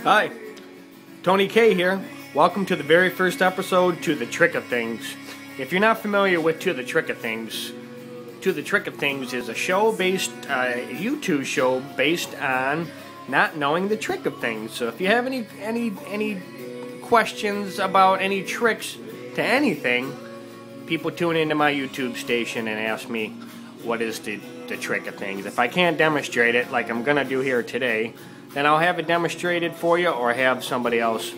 Hi, Tony K here. Welcome to the very first episode to The Trick of Things. If you're not familiar with To the Trick of Things, To the Trick of Things is a YouTube show based on not knowing the trick of things. So if you have any questions about any tricks to anything, people tune into my YouTube station and ask me what is the trick of things. If I can't demonstrate it, like I'm gonna do here today, then I'll have it demonstrated for you, or have somebody else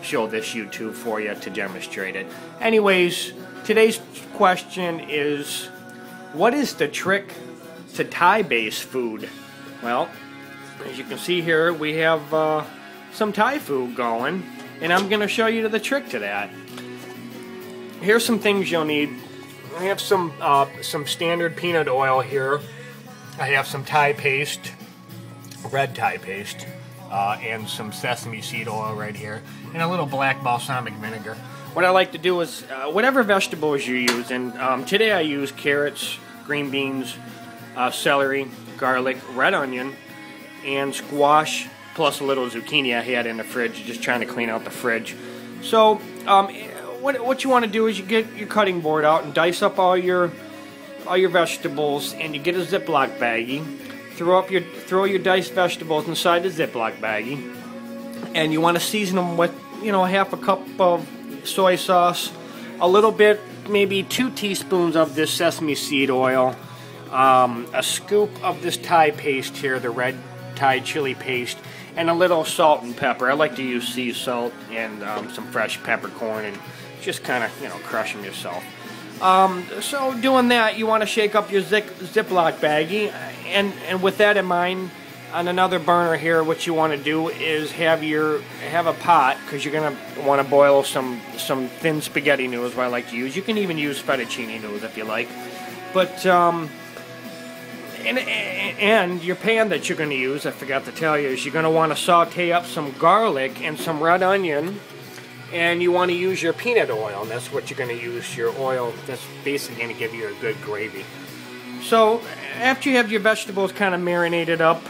show this YouTube for you to demonstrate it. Anyways, today's question is, what is the trick to Thai-based food? Well, as you can see here, we have some Thai food going, and I'm going to show you the trick to that. Here's some things you'll need. I have some standard peanut oil here. I have some Thai paste, red Thai paste, and some sesame seed oil right here, and a little black balsamic vinegar. What I like to do is, whatever vegetables you use, and today I use carrots, green beans, celery, garlic, red onion, and squash, plus a little zucchini I had in the fridge, just trying to clean out the fridge. So, what you want to do is you get your cutting board out and dice up all your vegetables, and you get a Ziploc baggie. Throw your diced vegetables inside the Ziploc baggie, and you want to season them with, half a cup of soy sauce, a little bit, maybe 2 teaspoons of this sesame seed oil, a scoop of this Thai paste here, the red Thai chili paste, and a little salt and pepper. I like to use sea salt and some fresh peppercorn, and just kind of, crush them yourself. So doing that, you want to shake up your Ziploc baggie, and with that in mind, on another burner here, what you want to do is have a pot, because you're going to want to boil some thin spaghetti noodles, what I like to use. You can even use fettuccine noodles if you like. But, and your pan that you're going to use, I forgot to tell you, is you're going to want to saute up some garlic and some red onion. And you want to use your peanut oil, and that's what you're going to use, your oil. That's basically going to give you a good gravy. So after you have your vegetables kind of marinated up,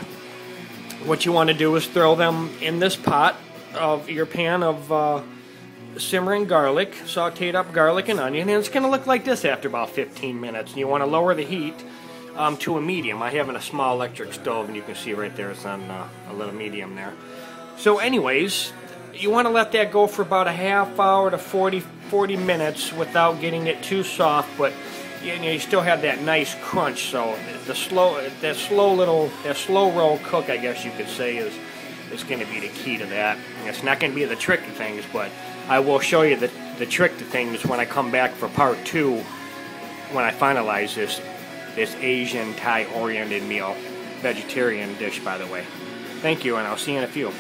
what you want to do is throw them in this pot of your pan of simmering garlic, sauteed up garlic and onion, and it's going to look like this after about 15 minutes. And you want to lower the heat to a medium. I have a small electric stove, and you can see right there it's on a little medium there. So anyways, you want to let that go for about a half hour to 40 minutes without getting it too soft, but you still have that nice crunch. So that slow roll cook, I guess you could say, is going to be the key to that. And it's not going to be the trick to things, but I will show you the trick to things when I come back for part 2, when I finalize this Asian Thai oriented meal, vegetarian dish, by the way. Thank you, and I'll see you in a few.